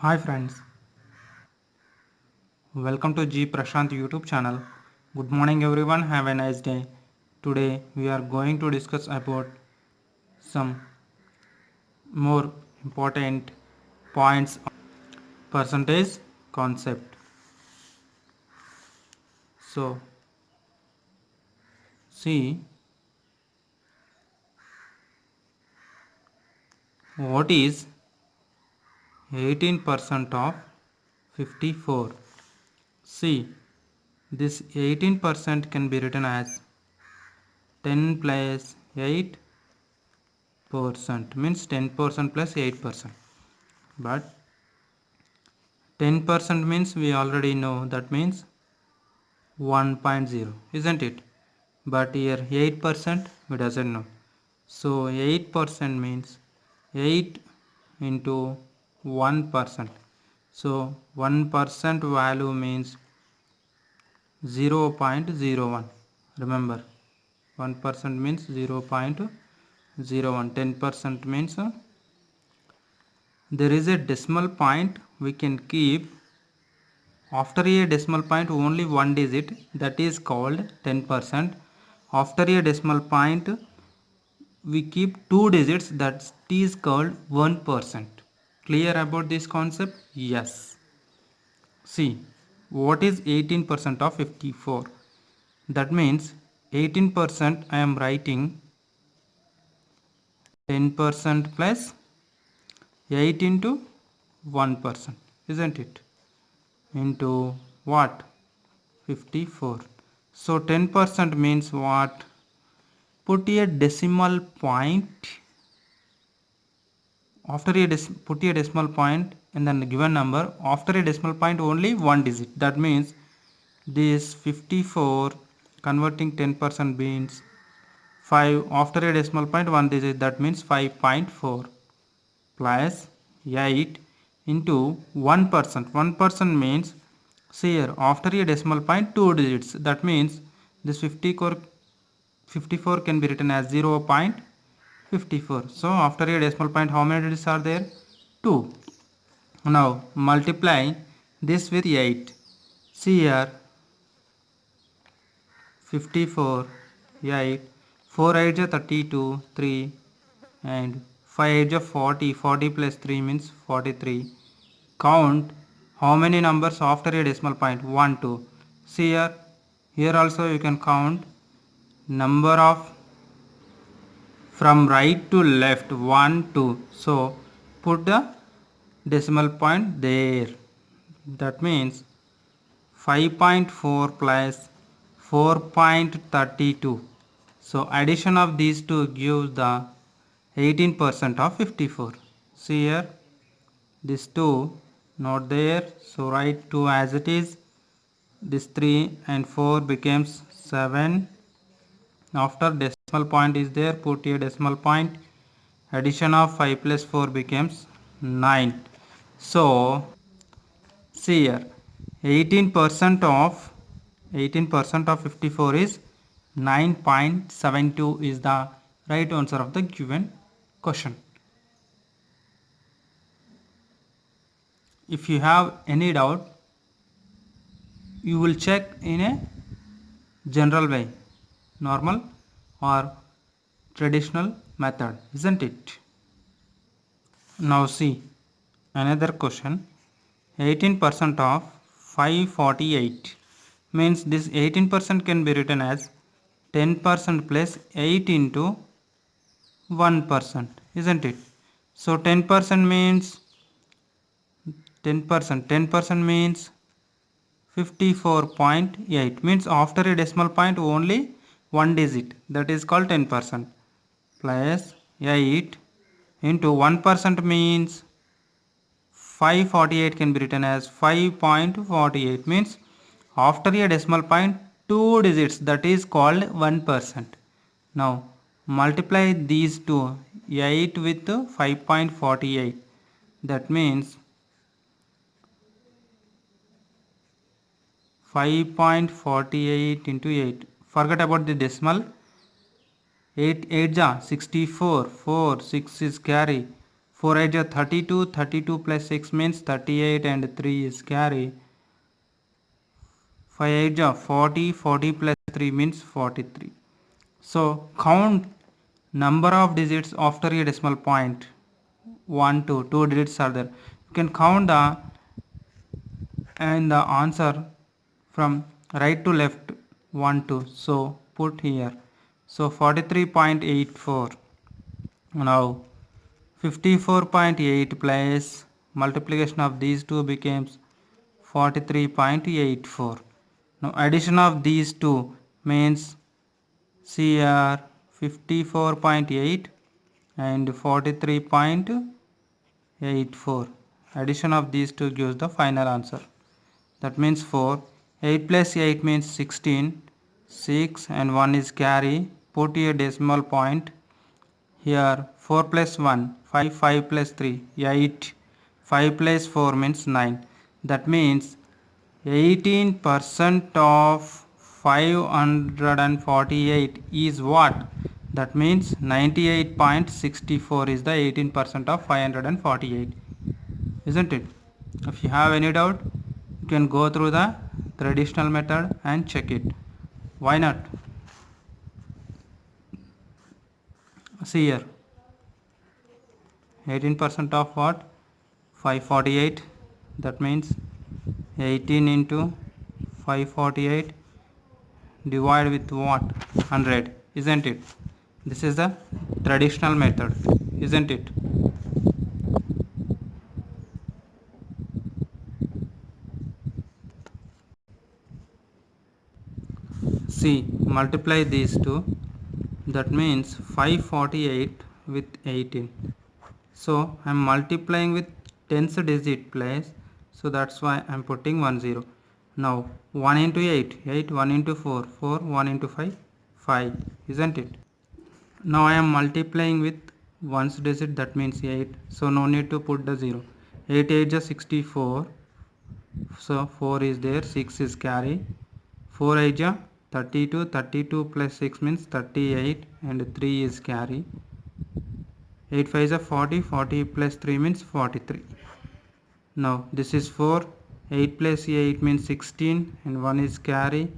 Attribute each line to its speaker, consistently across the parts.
Speaker 1: Hi friends, welcome to G Prashant YouTube channel. Good morning everyone, have a nice day. Today we are going to discuss about some more important points on percentage concept. So see what is 18% of 54. See this 18% can be written as 10 plus 8% means 10% plus 8%, but 10% means we already know, that means 1.0, isn't it? But here 8% we doesn't know. So 8% means 8 into 1%. So 1% value means 0.01. Remember, 1% means 0.01. 10% means there is a decimal point we can keep after a decimal point only one digit, that is called 10%. After a decimal point we keep two digits, that is called 1%. Clear about this concept? Yes. See, what is 18% of 54? That means 18% I am writing 10% plus 8 into 1%, isn't it? Into what? 54. So 10% means what? Put a decimal point after put a decimal point in the given number. After a decimal point only one digit. That means this 54 converting 10% means 5. After a decimal point one digit, that means 5.4 plus 8 into 1%. 1% means, see here, after a decimal point two digits, that means this 54 can be written as 0.54. So after a decimal point how many digits are there? 2. Now multiply this with 8. See here, 54, 8, 4 8 is 32, 3, and 5 8 is 40. 40 plus 3 means 43. Count how many numbers after a decimal point? 1, 2. See here, here also you can count number of from right to left, 1 2. So put the decimal point there. That means 5.4 plus 4.32. So addition of these two gives the 18% of 54. See here, this 2 not there, so write 2 as it is. This 3 and 4 becomes 7. After decimal point is there, put a decimal point. Addition of 5 plus 4 becomes 9. So see here, 18% of 54 is 9.72 is the right answer of the given question. If you have any doubt, you will check in a general way, normal or traditional method, isn't it? Now see another question. 18% of 548 means this 18% can be written as 10% plus 8 into 1%, isn't it? So 10% means 10% means 54.8, means after a decimal point only one digit, that is called 10%, plus 8 into 1% means 548 can be written as 5.48, means after a decimal point two digits, that is called 1%. Now multiply these two, 8 with 5.48, that means 5.48 into 8. Forget about the decimal. 8 8 ja 64, 4 6 is carry, 4 8 is 32, 32 plus 6 means 38 and 3 is carry. 5 8 is 40, 40 plus 3 means 43. So count number of digits after a decimal point. 1, 2, 2 digits are there. You can count the answer from right to left 1, 2. So put here. So 43.84. Now 54.8 plus multiplication of these two becomes 43.84. Now addition of these two means CR 54.8 and 43.84. Addition of these two gives the final answer. That means 4. 8 plus 8 means 16. 6 and 1 is carry. Put a decimal point. Here 4 plus 1, 5, 5 plus 3, 8. 5 plus 4 means 9. That means 18% of 548 is what? That means 98.64 is the 18% of 548. Isn't it? If you have any doubt, you can go through the traditional method and check it. Why not? See here. 18% of what? 548. That means 18 into 548 divide with what? 100. Isn't it? This is the traditional method. Isn't it? See, multiply these two. That means 548 with 18. So I am multiplying with tens digit place. So that's why I am putting 10. Now 1 into 8, 8, 1 into 4, 4, 1 into 5, 5. Isn't it? Now I am multiplying with ones digit, that means 8. So no need to put the 0. 8 8 is 64. So 4 is there, 6 is carry. 4 8 is 32, 32 plus 6 means 38 and 3 is carry. 8 5 is 40, 40 plus 3 means 43. Now this is 4, 8 plus 8 means 16 and 1 is carry.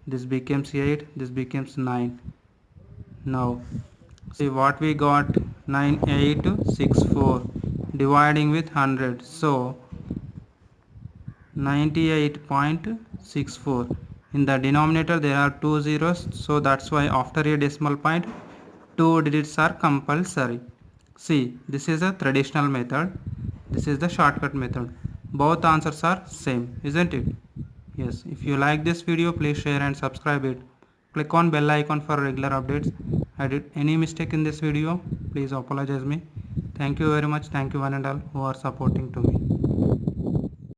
Speaker 1: This becomes 8, this becomes 9. Now see what we got, 9864 dividing with 100. So 98.64. In the denominator there are two zeros, so that's why after a decimal point two digits are compulsory. See, this is a traditional method, this is the shortcut method. Both answers are same, isn't it? Yes. If you like this video, please share and subscribe it. Click on bell icon for regular updates. I did any mistake in this video, please apologize me. Thank you very much. Thank you one and all who are supporting to me.